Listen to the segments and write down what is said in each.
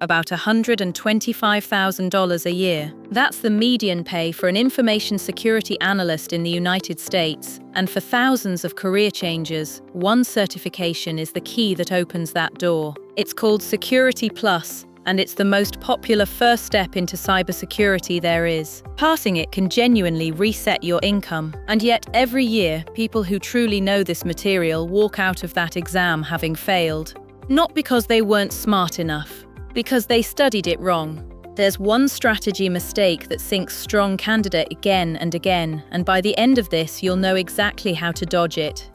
about $125,000 a year. That's the median pay for an information security analyst in the United States, and for thousands of career changers, one certification is the key that opens that door. It's called Security Plus, and it's the most popular first step into cybersecurity there is. Passing it can genuinely reset your income, and yet every year, people who truly know this material walk out of that exam having failed. Not because they weren't smart enough, because they studied it wrong. There's one strategy mistake that sinks strong candidate again and again, and by the end of this, you'll know exactly how to dodge it.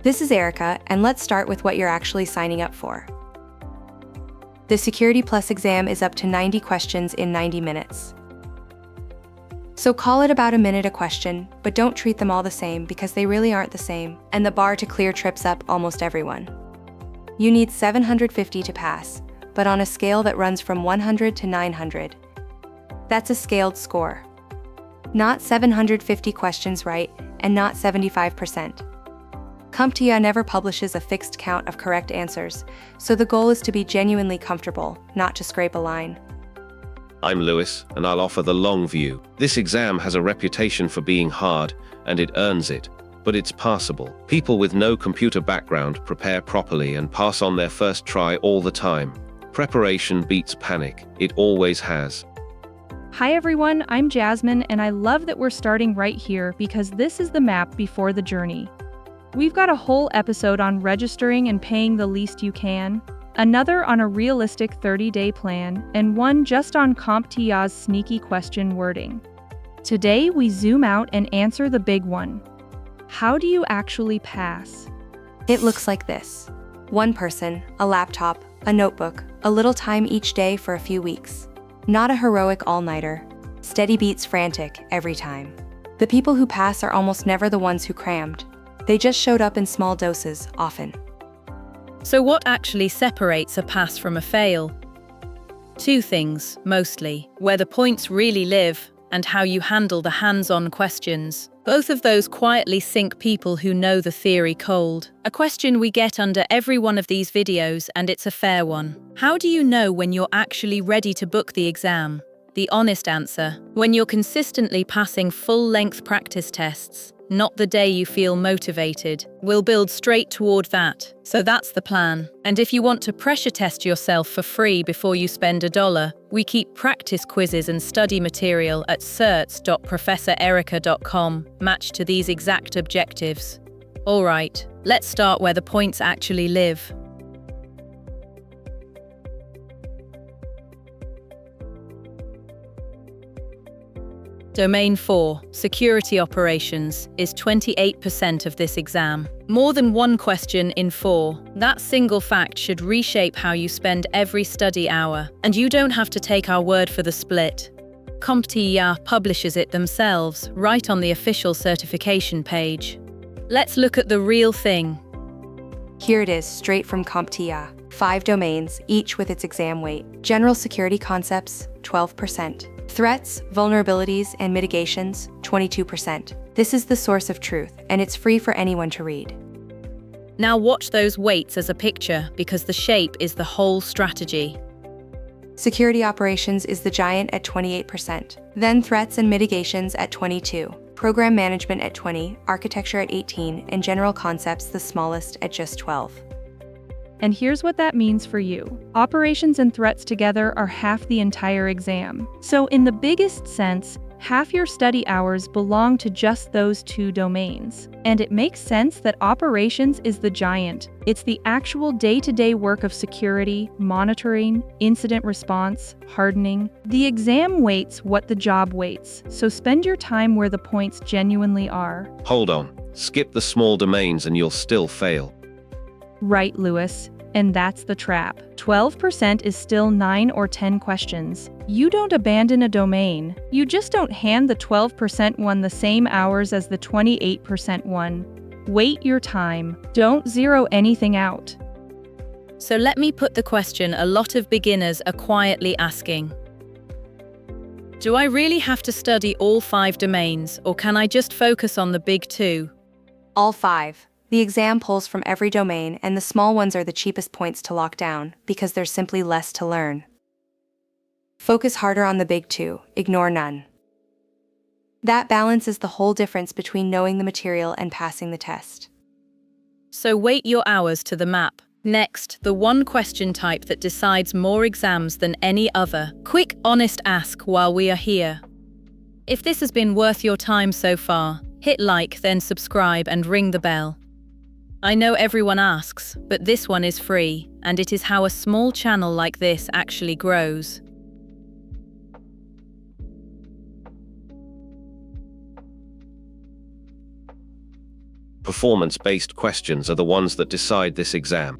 This is Erica, and let's start with what you're actually signing up for. The Security Plus exam is up to 90 questions in 90 minutes. So call it about a minute a question, but don't treat them all the same because they really aren't the same, and the bar to clear trips up almost everyone. You need 750 to pass, but on a scale that runs from 100 to 900. That's a scaled score. Not 750 questions right, and not 75%. CompTIA never publishes a fixed count of correct answers, so the goal is to be genuinely comfortable, not to scrape a line. I'm Lewis, and I'll offer the long view. This exam has a reputation for being hard, and it earns it, but it's passable. People with no computer background prepare properly and pass on their first try all the time. Preparation beats panic. It always has. Hi everyone, I'm Jasmine, and I love that we're starting right here because this is the map before the journey. We've got a whole episode on registering and paying the least you can, another on a realistic 30-day plan, and one just on CompTIA's sneaky question wording. Today, we zoom out and answer the big one. How do you actually pass? It looks like this. One person, a laptop, a notebook, a little time each day for a few weeks. Not a heroic all-nighter. Steady beats frantic every time. The people who pass are almost never the ones who crammed. They just showed up in small doses, often. So what actually separates a pass from a fail? Two things, mostly: where the points really live and how you handle the hands-on questions. Both of those quietly sink people who know the theory cold. A question we get under every one of these videos, and it's a fair one. How do you know when you're actually ready to book the exam? The honest answer: when you're consistently passing full-length practice tests, not the day you feel motivated. We'll build straight toward that. So that's the plan. And if you want to pressure test yourself for free before you spend $1, we keep practice quizzes and study material at certs.professorerica.com matched to these exact objectives. All right, let's start where the points actually live. Domain 4, Security Operations, is 28% of this exam. More than one question in 4. That single fact should reshape how you spend every study hour, and you don't have to take our word for the split. CompTIA publishes it themselves, right on the official certification page. Let's look at the real thing. Here it is, straight from CompTIA. 5 domains, each with its exam weight. General security concepts, 12%. Threats, vulnerabilities, and mitigations, 22%. This is the source of truth, and it's free for anyone to read. Now watch those weights as a picture, because the shape is the whole strategy. Security operations is the giant at 28%. Then threats and mitigations at 22%. Program management at 20%, architecture at 18%, and general concepts the smallest at just 12%. And here's what that means for you. Operations and threats together are half the entire exam. So in the biggest sense, half your study hours belong to just those 2 domains. And it makes sense that operations is the giant. It's the actual day-to-day work of security, monitoring, incident response, hardening. The exam weights what the job weights, so spend your time where the points genuinely are. Hold on. Skip the small domains and you'll still fail. Right, Lewis. And that's the trap. 12% is still 9 or 10 questions. You don't abandon a domain. You just don't hand the 12% one the same hours as the 28% one. Wait your time. Don't zero anything out. So let me put the question a lot of beginners are quietly asking. Do I really have to study all 5 domains, or can I just focus on the big 2? All 5. The exam pulls from every domain, and the small ones are the cheapest points to lock down because there's simply less to learn. Focus harder on the big two, ignore none. That balance is the whole difference between knowing the material and passing the test. So weight your hours to the map. Next, the one question type that decides more exams than any other. Quick, honest ask while we are here. If this has been worth your time so far, hit like, then subscribe and ring the bell. I know everyone asks, but this one is free, and it is how a small channel like this actually grows. Performance-based questions are the ones that decide this exam.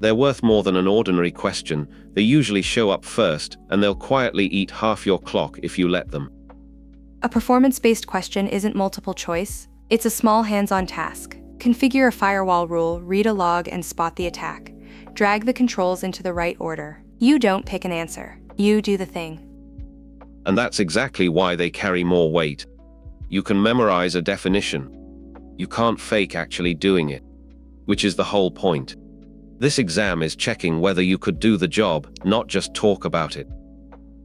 They're worth more than an ordinary question. They usually show up first, and they'll quietly eat half your clock if you let them. A performance-based question isn't multiple choice. It's a small hands-on task. Configure a firewall rule, read a log, and spot the attack. Drag the controls into the right order. You don't pick an answer. You do the thing. And that's exactly why they carry more weight. You can memorize a definition. You can't fake actually doing it, which is the whole point. This exam is checking whether you could do the job, not just talk about it.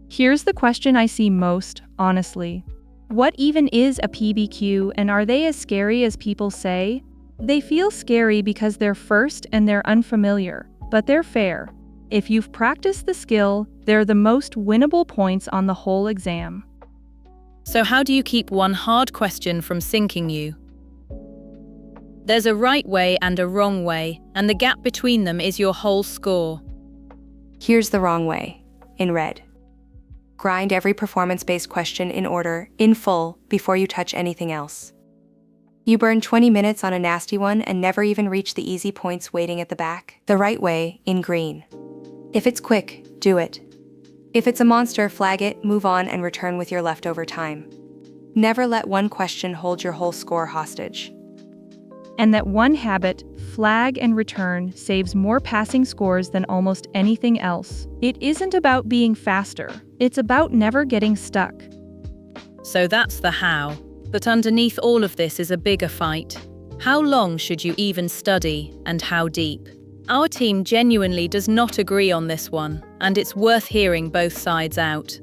Here's the question I see most, honestly. What even is a PBQ, and are they as scary as people say? They feel scary because they're first and they're unfamiliar, but they're fair. If you've practiced the skill, they're the most winnable points on the whole exam. So how do you keep one hard question from sinking you? There's a right way and a wrong way, and the gap between them is your whole score. Here's the wrong way, in red. Grind every performance-based question in order, in full, before you touch anything else. You burn 20 minutes on a nasty one and never even reach the easy points waiting at the back. The right way, in green. If it's quick, do it. If it's a monster, flag it, move on, and return with your leftover time. Never let one question hold your whole score hostage. And that one habit, flag and return, saves more passing scores than almost anything else. It isn't about being faster. It's about never getting stuck. So that's the how. But underneath all of this is a bigger fight. How long should you even study, and how deep? Our team genuinely does not agree on this one, and it's worth hearing both sides out.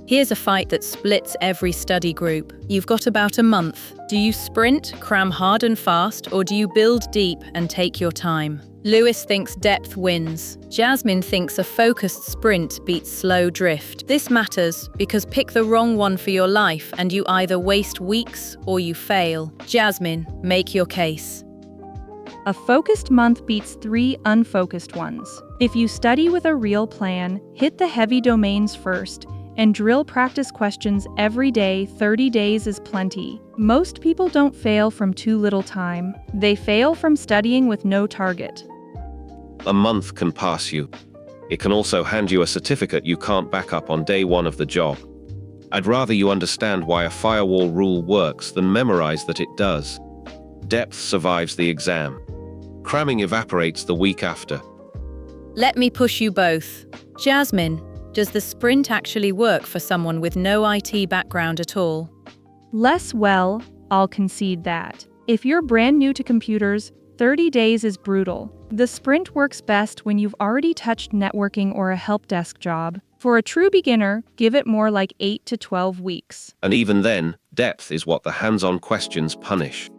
Here's a fight that splits every study group. You've got about a month. Do you sprint, cram hard and fast, or do you build deep and take your time? Lewis thinks depth wins. Jasmine thinks a focused sprint beats slow drift. This matters because pick the wrong one for your life and you either waste weeks or you fail. Jasmine, make your case. A focused month beats 3 unfocused ones. If you study with a real plan, hit the heavy domains first, and drill practice questions every day. 30 days is plenty. Most people don't fail from too little time. They fail from studying with no target. A month can pass you. It can also hand you a certificate you can't back up on day one of the job. I'd rather you understand why a firewall rule works than memorize that it does. Depth survives the exam. Cramming evaporates the week after. Let me push you both. Jasmine, does the sprint actually work for someone with no IT background at all? Less well, I'll concede that. If you're brand new to computers, 30 days is brutal. The sprint works best when you've already touched networking or a help desk job. For a true beginner, give it more like 8 to 12 weeks. And even then, depth is what the hands-on questions punish.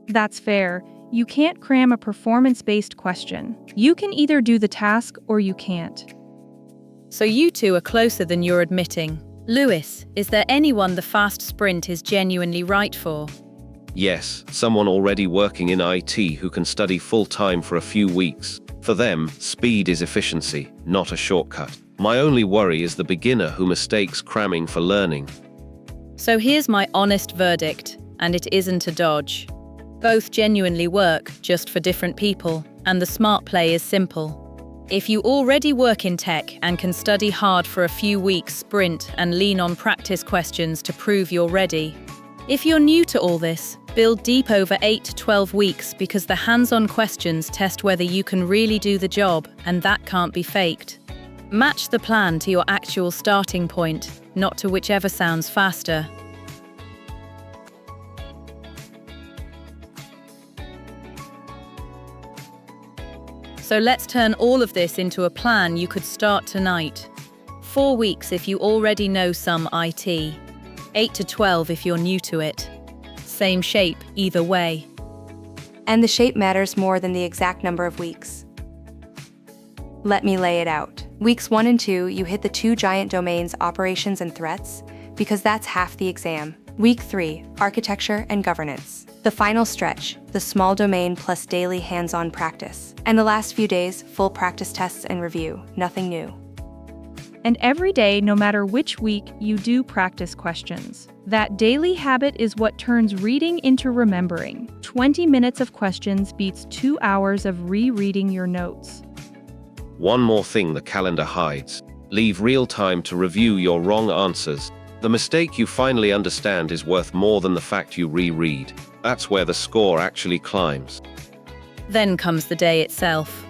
That's fair. You can't cram a performance-based question. You can either do the task or you can't. So you two are closer than you're admitting. Lewis, is there anyone the fast sprint is genuinely right for? Yes, someone already working in IT who can study full-time for a few weeks. For them, speed is efficiency, not a shortcut. My only worry is the beginner who mistakes cramming for learning. So here's my honest verdict, and it isn't a dodge. Both genuinely work, just for different people, and the smart play is simple. If you already work in tech and can study hard for a few weeks, sprint and lean on practice questions to prove you're ready. If you're new to all this, build deep over 8 to 12 weeks because the hands-on questions test whether you can really do the job, and that can't be faked. Match the plan to your actual starting point, not to whichever sounds faster. So let's turn all of this into a plan you could start tonight. 4 weeks if you already know some IT. 8 to 12 if you're new to it. Same shape either way. And the shape matters more than the exact number of weeks. Let me lay it out. Weeks 1 and 2, you hit the 2 giant domains, operations and threats, because that's half the exam. Week 3, architecture and governance. The final stretch, the small domain plus daily hands-on practice. And the last few days, full practice tests and review, nothing new. And every day, no matter which week, you do practice questions. That daily habit is what turns reading into remembering. 20 minutes of questions beats 2 hours of rereading your notes. One more thing the calendar hides. Leave real time to review your wrong answers. The mistake you finally understand is worth more than the fact you reread. That's where the score actually climbs. Then comes the day itself.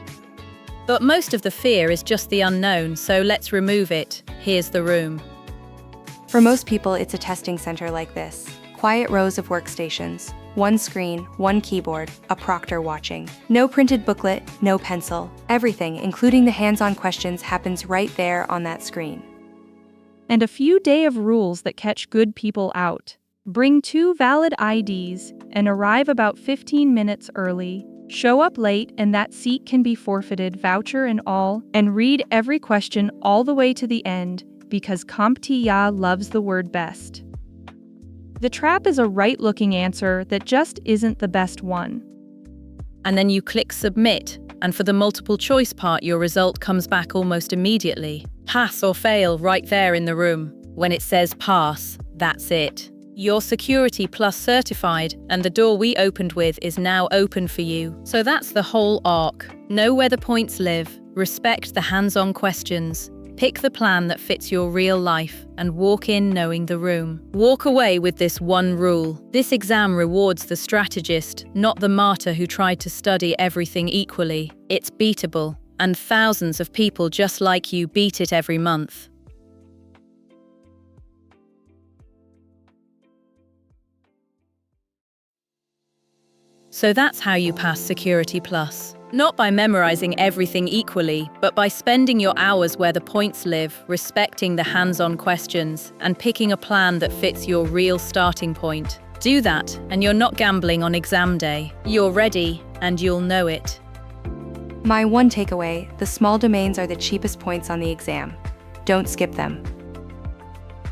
But most of the fear is just the unknown, so let's remove it. Here's the room. For most people, it's a testing center like this. Quiet rows of workstations, 1 screen, 1 keyboard, a proctor watching. No printed booklet, no pencil. Everything, including the hands-on questions, happens right there on that screen. And a few days of rules that catch good people out. Bring 2 valid IDs and arrive about 15 minutes early. Show up late and that seat can be forfeited, voucher and all, and read every question all the way to the end because CompTIA loves the word best. The trap is a right-looking answer that just isn't the best one. And then you click submit, and for the multiple choice part, your result comes back almost immediately. Pass or fail right there in the room. When it says pass, that's it. You're Security Plus certified, and the door we opened with is now open for you. So that's the whole arc. Know where the points live, respect the hands-on questions, pick the plan that fits your real life, and walk in knowing the room. Walk away with this one rule. This exam rewards the strategist, not the martyr who tried to study everything equally. It's beatable, and thousands of people just like you beat it every month. So that's how you pass Security Plus. Not by memorizing everything equally, but by spending your hours where the points live, respecting the hands-on questions, and picking a plan that fits your real starting point. Do that, and you're not gambling on exam day. You're ready, and you'll know it. My one takeaway, the small domains are the cheapest points on the exam. Don't skip them.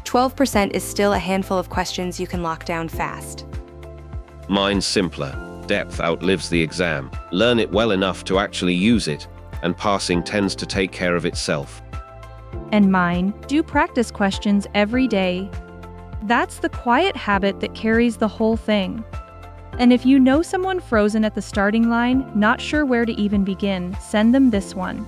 12% is still a handful of questions you can lock down fast. Mine's simpler. Depth outlives the exam. Learn it well enough to actually use it, and passing tends to take care of itself. And mine, do practice questions every day. That's the quiet habit that carries the whole thing. And if you know someone frozen at the starting line, not sure where to even begin, send them this one.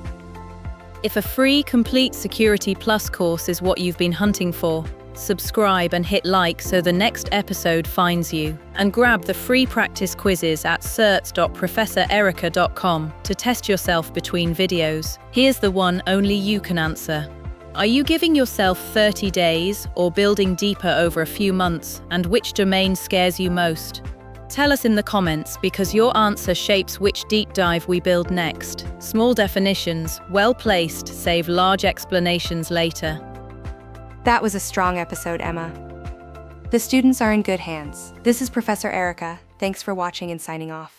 If a free, complete Security Plus course is what you've been hunting for, subscribe and hit like so the next episode finds you. And grab the free practice quizzes at cert.professorerica.com to test yourself between videos. Here's the one only you can answer. Are you giving yourself 30 days or building deeper over a few months? And which domain scares you most? Tell us in the comments because your answer shapes which deep dive we build next. Small definitions, well placed, save large explanations later. That was a strong episode, Emma. The students are in good hands. This is Professor Erica. Thanks for watching and signing off.